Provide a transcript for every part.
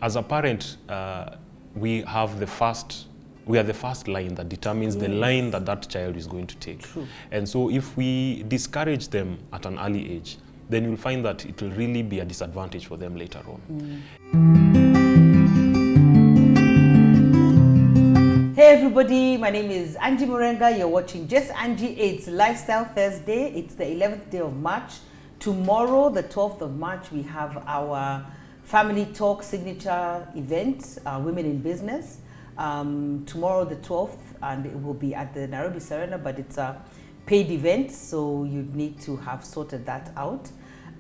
as a parent, we are the first line that determines the line that child is going to take. True. And so if we discourage them at an early age, then you'll find that it will really be a disadvantage for them later on. Hey everybody, my name is Angie Murenga. You're watching Just Angie. It's Lifestyle Thursday. It's the 11th day of March. Tomorrow, the 12th of March, we have our Family Talk signature event, Women in Business. Tomorrow, the 12th, and it will be at the Nairobi Serena, but it's a paid event, so you need to have sorted that out.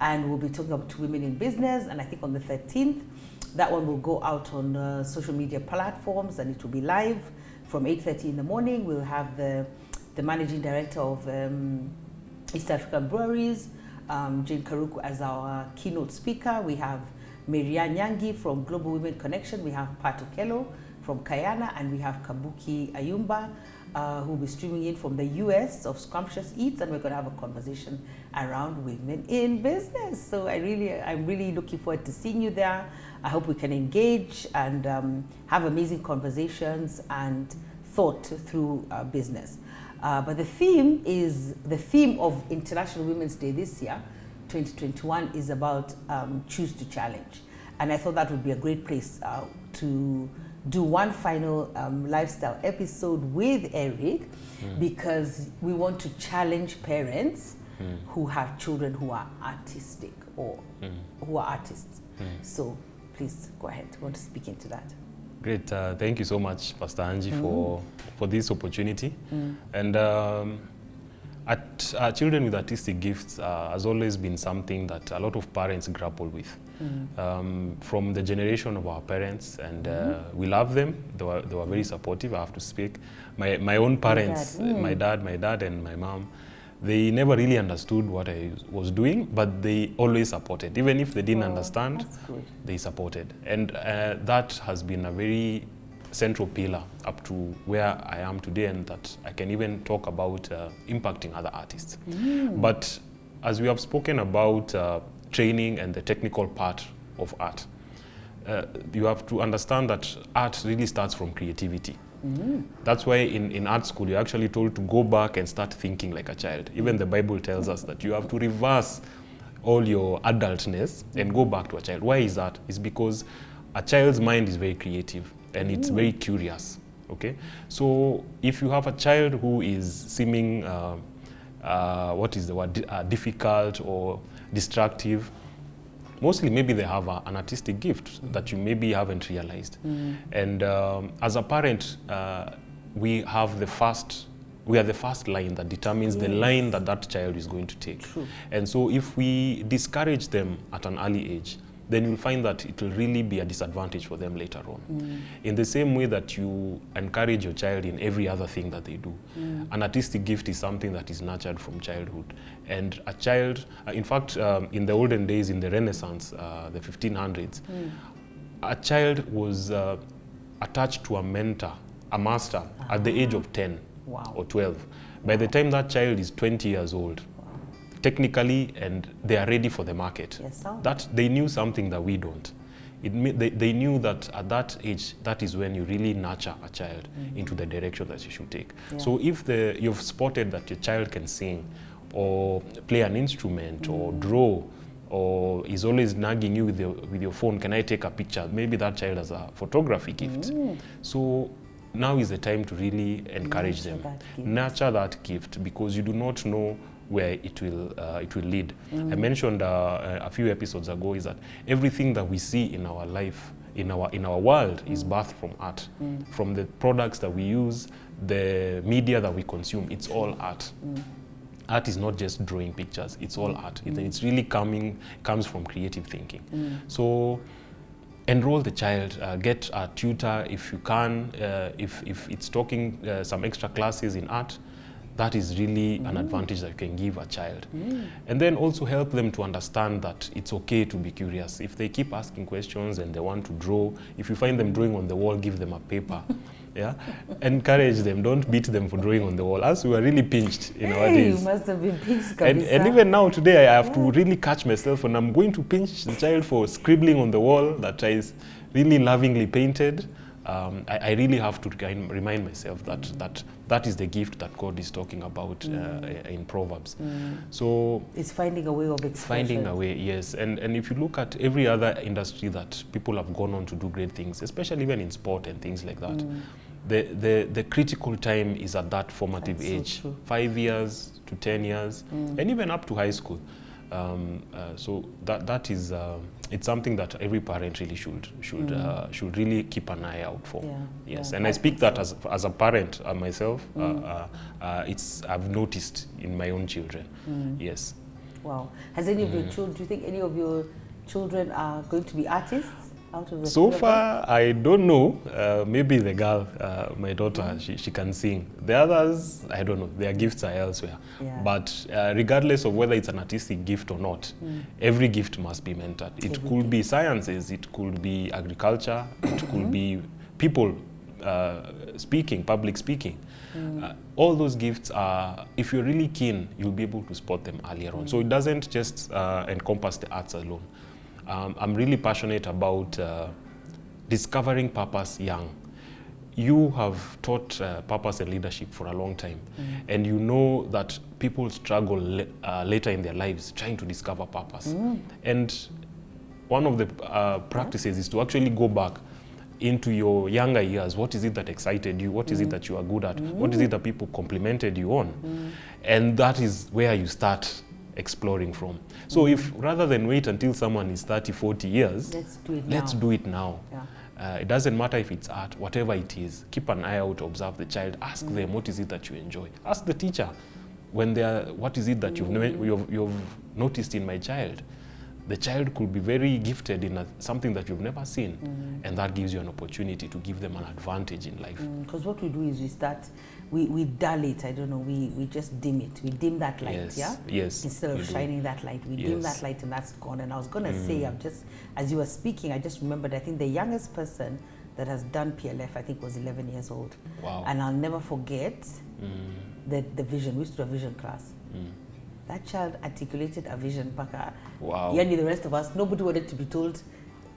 And we'll be talking about Women in Business, and I think on the 13th, that one will go out on social media platforms, and it will be live from 8:30 in the morning. We'll have the managing director of East African Breweries, Jane Karuku, as our keynote speaker. We have Mwangi from Global Women Connection. We have Pat Okello from Kayana, and we have Kabuki Ayumba, who will be streaming in from the US of Scrumptious Eats, and we're going to have a conversation around women in business. So I'm really looking forward to seeing you there. I hope we can engage and have amazing conversations and thought through business. But the theme of International Women's Day this year, 2021, is about choose to challenge. And I thought that would be a great place to do one final lifestyle episode with Eric, because we want to challenge parents who have children who are artistic or who are artists. So please go ahead. I want to speak into that. Great. Thank you so much, Pastor Angie, for this opportunity. And children with artistic gifts has always been something that a lot of parents grapple with. From the generation of our parents, and we love them. They were very supportive, I have to speak. My own parents, my dad and my mom, they never really understood what I was doing, but they always supported. Even if they didn't understand, they supported. And that has been a very central pillar up to where I am today, and that I can even talk about impacting other artists. But as we have spoken about training and the technical part of art, you have to understand that art really starts from creativity. That's why in art school you're actually told to go back and start thinking like a child. Even the Bible tells us that you have to reverse all your adultness and go back to a child. Why is that? It's because a child's mind is very creative and it's very curious. Okay, so if you have a child who is seeming what is the word, difficult or destructive, mostly maybe they have an artistic gift that you maybe haven't realized. And as a parent, we are the first line that determines the line that child is going to take. True. And so if we discourage them at an early age, then you'll find that it will really be a disadvantage for them later on. In the same way that you encourage your child in every other thing that they do. An artistic gift is something that is nurtured from childhood. And a child, in fact, in the olden days, in the Renaissance, the 1500s, a child was attached to a mentor, a master, at the age of 10 or 12. By the time that child is 20 years old, technically, and they are ready for the market. Yes, that they knew something that we don't. They knew that at that age, that is when you really nurture a child into the direction that you should take. So if you've spotted that your child can sing or play an instrument or draw, or is always nagging you with your phone, can I take a picture? Maybe that child has a photography gift. So now is the time to really encourage them. Nurture that gift, because you do not know where it will lead. I mentioned a few episodes ago is that everything that we see in our life, in our world, is birthed from art. From the products that we use, the media that we consume, it's all art. Art is not just drawing pictures, it's all art. It's really comes from creative thinking. So enroll the child, get a tutor if you can, if it's talking some extra classes in art. That is really an advantage that you can give a child. And then also help them to understand that it's okay to be curious. If they keep asking questions and they want to draw, if you find them drawing on the wall, give them a paper. Yeah, encourage them. Don't beat them for drawing on the wall. As we were really pinched in our days. You must have been pinched. And even now today, I have to really catch myself when I'm going to pinch the child for scribbling on the wall that is really lovingly painted. I really have to remind myself that is the gift that God is talking about in Proverbs. So it's finding a way of expression. Finding a way, yes. And if you look at every other industry that people have gone on to do great things, especially even in sport and things like that, the critical time is at that formative age, so 5 years to 10 years, and even up to high school. So that is it's something that every parent really should really keep an eye out for. Yeah, yes, yeah, and I speak that as a parent myself. I've noticed in my own children. Yes. Wow. Has any of your children? Do you think any of your children are going to be artists? Out of the so far, I don't know. Maybe the girl, my daughter, she can sing. The others, I don't know. Their gifts are elsewhere. Yeah. But regardless of whether it's an artistic gift or not, every gift must be mentored. It could be sciences, it could be agriculture, it could be people speaking, public speaking. All those gifts are, if you're really keen, you'll be able to spot them earlier on. So it doesn't just encompass the arts alone. I'm really passionate about discovering purpose young. You have taught purpose and leadership for a long time, and you know that people struggle later in their lives trying to discover purpose. And one of the practices is to actually go back into your younger years. What is it that excited you? What is it that you are good at? What is it that people complimented you on? And that is where you start exploring from. So if rather than wait until someone is 30, 40 years, let's do it now. Yeah. It doesn't matter if it's art, whatever it is. Keep an eye out, observe the child, ask them what is it that you enjoy. Ask the teacher when what is it that you've noticed in my child. The child could be very gifted in something that you've never seen, and that gives you an opportunity to give them an advantage in life. Because what we do is we dull it, I don't know, we just dim it. We dim that light, yes. Yeah? Yes. Instead of shining that light, we dim that light and that's gone. And I was going to say, as you were speaking, I just remembered, I think the youngest person that has done PLF, I think was 11 years old. Wow. And I'll never forget the vision. We used to do a vision class. That child articulated a vision, Paka. Wow. Yani the rest of us, nobody wanted to be told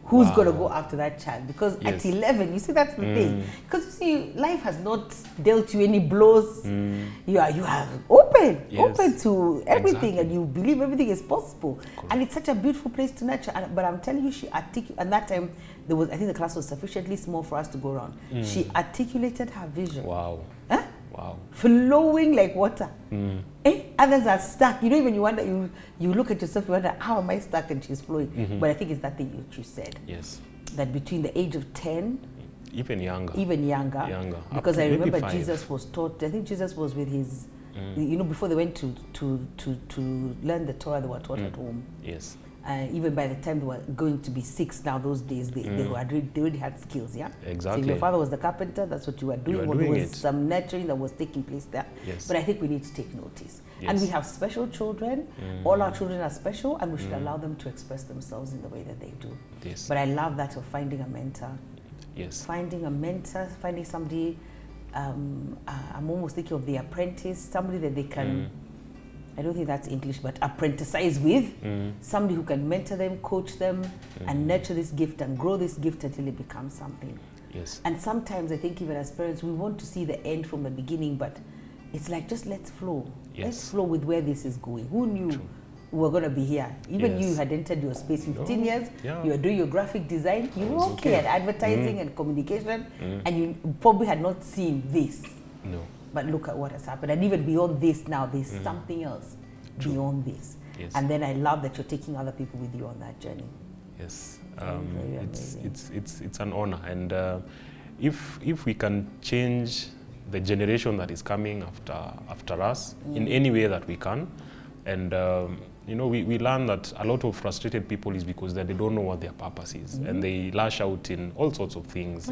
who's going to go after that child. Because at 11, you see, that's the thing. Because you see, life has not dealt you any blows. You are open to everything, and you believe everything is possible. Cool. And it's such a beautiful place to nurture. But I'm telling you, she articulated, and that time, I think the class was sufficiently small for us to go around. She articulated her vision. Wow. Huh? Wow. Flowing like water. Others are stuck. You know, even you wonder, you look at yourself, you wonder, how am I stuck? And she's flowing. But I think it's that thing you said. Yes. That between the age of 10, even younger. Because I remember Jesus was taught, I think Jesus was with his, you know, before they went to learn the Torah, they were taught at home. Yes. Even by the time they were going to be 6 now, those days, they already had skills, yeah? Exactly. So if your father was the carpenter, that's what you were doing. There was some nurturing that was taking place there. Yes. But I think we need to take notice. Yes. And we have special children. All our children are special, and we should allow them to express themselves in the way that they do. Yes. But I love that of finding a mentor. Yes. Finding a mentor, finding somebody, I'm almost thinking of the apprentice, somebody that they can... I don't think that's English, but apprentice with somebody who can mentor them, coach them, and nurture this gift and grow this gift until it becomes something. Yes. And sometimes I think even as parents, we want to see the end from the beginning, but it's like, just let's flow. Yes. Let's flow with where this is going. Who knew we were going to be here? Even you had entered your space 15 years, you were doing your graphic design, you were okay at advertising and communication, and you probably had not seen this. No. But look at what has happened. And even beyond this now, there's something else beyond this. Yes. And then I love that you're taking other people with you on that journey. Yes. It's an honor. And if we can change the generation that is coming after us in any way that we can, and you know, we learn that a lot of frustrated people is because they don't know what their purpose is, and they lash out in all sorts of things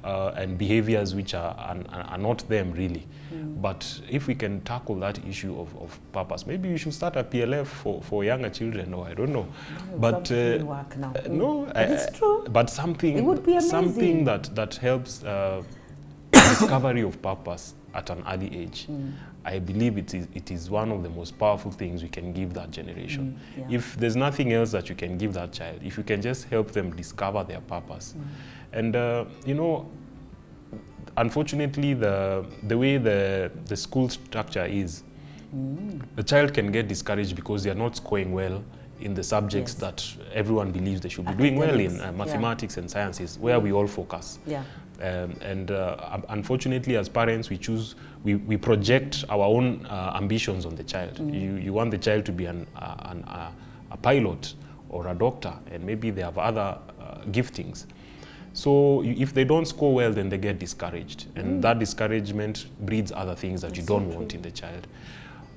and behaviors which are not them really. But if we can tackle that issue of purpose, maybe we should start a PLF for younger children, or I don't know. But work now. No, it's true. But something, it would be amazing. something that helps discovery of purpose at an early age, I believe it is one of the most powerful things we can give that generation. If there's nothing else that you can give that child, if you can just help them discover their purpose. And you know, unfortunately, the way the school structure is, the child can get discouraged because they are not scoring well in the subjects that everyone believes they should be doing well in, mathematics and sciences, where we all focus. Unfortunately, as parents, we project our own ambitions on the child. You want the child to be a pilot or a doctor, and maybe they have other giftings. So if they don't score well, then they get discouraged, and that discouragement breeds other things that you don't want in the child.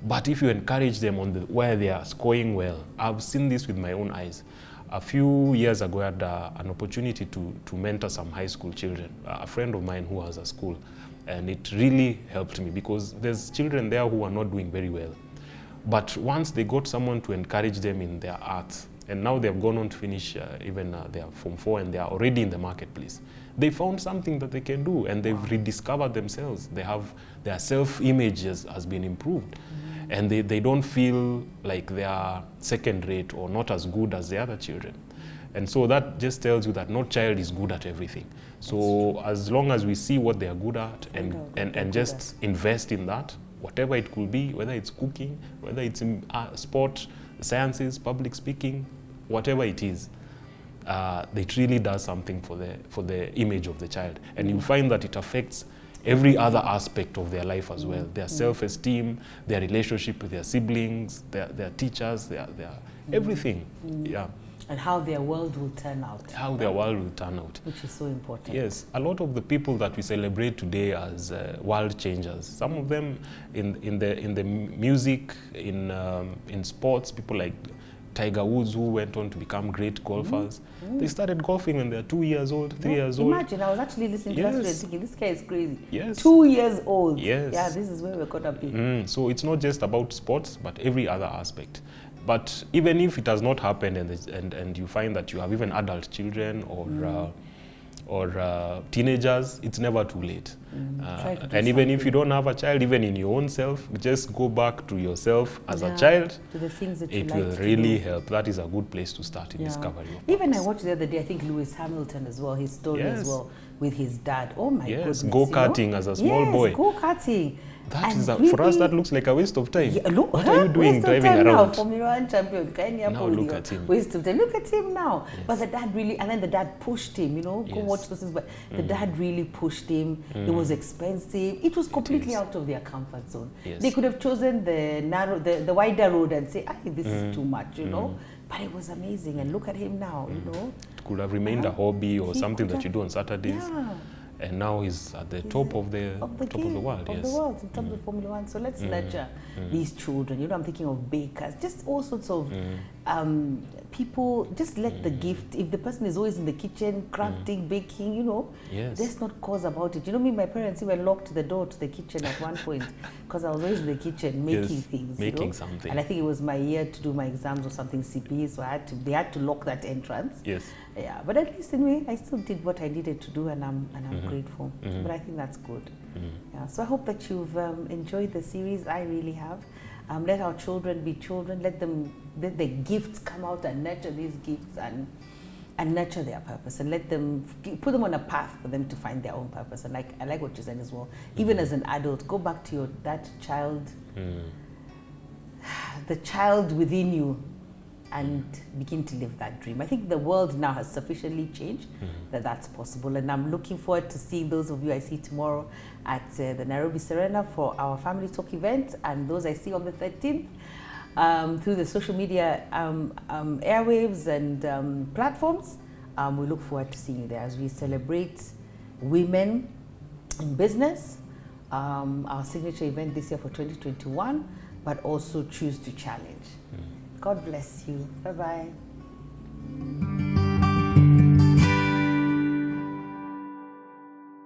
But if you encourage them on where they are scoring well, I've seen this with my own eyes. A few years ago, I had an opportunity to mentor some high school children, a friend of mine who has a school, and it really helped me because there's children there who are not doing very well. But once they got someone to encourage them in their arts, and now they've gone on to finish even their Form 4 and they are already in the marketplace, they found something that they can do and they've rediscovered themselves. Their self-image has been improved. And they don't feel like they are second rate or not as good as the other children. And so that just tells you that no child is good at everything. So as long as we see what they are good at and just invest in that, whatever it could be, whether it's cooking, whether it's in sport, sciences, public speaking, whatever it is, it really does something for the image of the child. And you find that it affects every other aspect of their life as well. Their self-esteem, their relationship with their siblings, their teachers, their everything. And how their world will turn out. How their world will turn out. Which is so important. Yes, a lot of the people that we celebrate today as world changers, some of them in the music, in sports, people like Tiger Woods, who went on to become great golfers. They started golfing when they're 2 years old, 3 years old. Imagine, I was actually listening to that and thinking, this guy is crazy. 2 years old. Yeah, this is where we're caught up in. So it's not just about sports, but every other aspect. But even if it has not happened and you find that you have even adult children or teenagers, it's never too late. And even if you don't have a child, even in your own self, just go back to yourself as a child. To the things that you it like will really help. That is a good place to start in discovery. Even I watched the other day, I think Lewis Hamilton as well, his story as well with his dad. Oh my goodness. Go-karting as a small boy. Go-karting. That is for us, that looks like a waste of time. Look, what are you doing driving around? Now, Formula 1 champion. Now look at him. Waste of time. Look at him now. But the dad really, and then the dad pushed him, you know, go watch those things. But the dad really pushed him. It was expensive. It was completely out of their comfort zone. They could have chosen the wider road and say, this is too much, you know. But it was amazing. And look at him now, you know. It could have remained a hobby or something that you do on Saturdays. And now he's at the top of the world. Of the world, in terms of Formula 1. So let's nurture these children. You know, I'm thinking of bakers, just all sorts of people. Just let the gift. If the person is always in the kitchen, crafting, baking, you know, let's not cause about it. You know, my parents even locked the door to the kitchen at one point because I was always in the kitchen making things. Making something. And I think it was my year to do my exams or something, CPE, so they had to lock that entrance. Yeah, but at least anyway, I still did what I needed to do, and I'm grateful. But I think that's good. Yeah, so I hope that you've enjoyed the series. I really have. Let our children be children. Let the gifts come out and nurture these gifts and nurture their purpose, and let them put them on a path for them to find their own purpose. And I like what you said as well. Even as an adult, go back to that child, the child within you, and begin to live that dream. I think the world now has sufficiently changed that that's possible. And I'm looking forward to seeing those of you I see tomorrow at the Nairobi Serena for our Family Talk event, and those I see on the 13th through the social media airwaves and platforms. We look forward to seeing you there as we celebrate women in business, our signature event this year for 2021, but also Choose to Challenge. God bless you. Bye-bye.